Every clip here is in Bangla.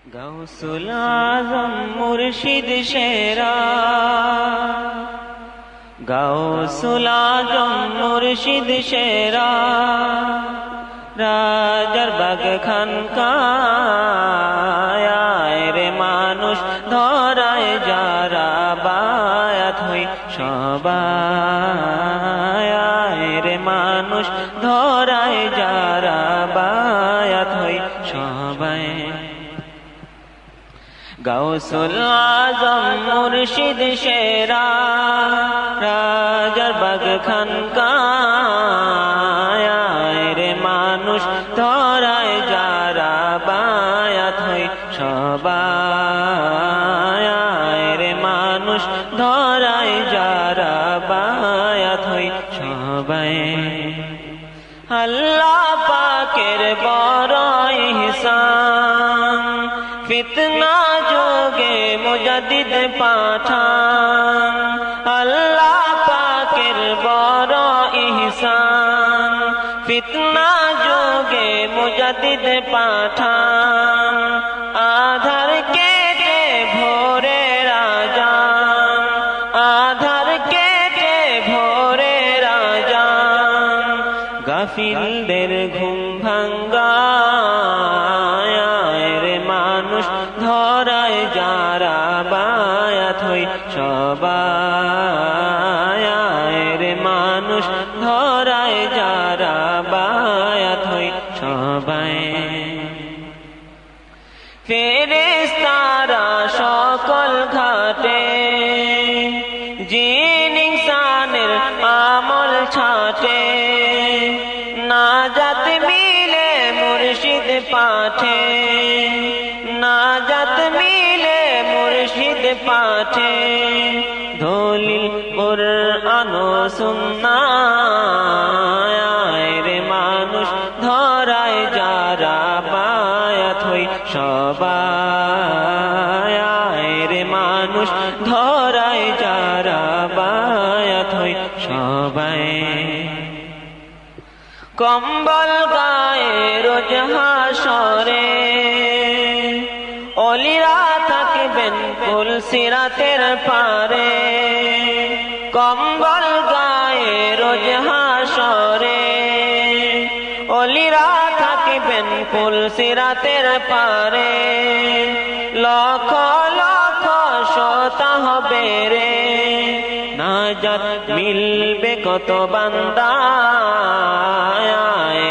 গাউসুল আজম মুর্শিদ শেরা, গাউসুল আজম মুর্শিদ শেরা, রাজার বাগ খানকায় রে মানুষ ধরায় যারা বায়াত হই সবাই রে মানুষ ধরায় যারা বায়াত হই সবাই। গাউসুল আজম মুর্শিদ শেরা, রাজার বাগ খানকায় রে মানুষ ধরায় যারা বায়াত হই সবাই রে মানুষ ধরায় যারা বায়াত হই সবাই। আল্লাহ পাকের বড় ইহসান, ফিতনা যোগে মুজাদ্দিদ পাঠান। আল্লাহ পাকের বড় ইহসান, ফিতনা যোগে মুজাদ্দিদ পাঠান। আধার কেটে ভোরে রাজান, আধার কেটে ভোরে রাজান। গাফিলদের ঘুম ভাঙ্গায় রে মানুষ ধরায় যারা বায়াত হই সবাই রে মানুষ ধরায় যারা বায়াত হই সবাই। ফেরেশতারা সকল ঘাটে জিন ইনসানের আমল ছাটে। নাজাত মিলে মুর্শিদ পাঠে, নাজাত মিলে মুর্শিদ পাঠে। দলিল কুরআন ও সুন্নাহ রে মানুষ ধরায় যারা বায়াত হই সবাই রে মানুষ ধরায় যারা বায়াত হই সবাই। কম্বল গায়ে রোজ হাসরে অলিরা থাকবেন কুল সিরাতের পারে। কম্বল গায়ে রোজ হাসরে অলিরা থাকবেন কুল সিরাতের পারে। লক্ষ লক্ষ শোতা হবে রে, নাজাত মিলবে কত বান্দা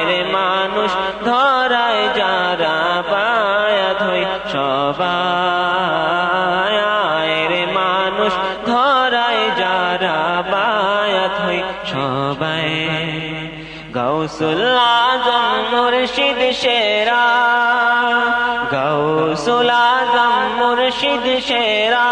রে মানুষ ধরায় যারা বায়াত হই সবাই রে মানুষ ধরায় যারা বায়াত হই সবাই। গাউসুল আজম মুর্শিদ শেরা, গাউসুল আজম মুর্শিদ শেরা।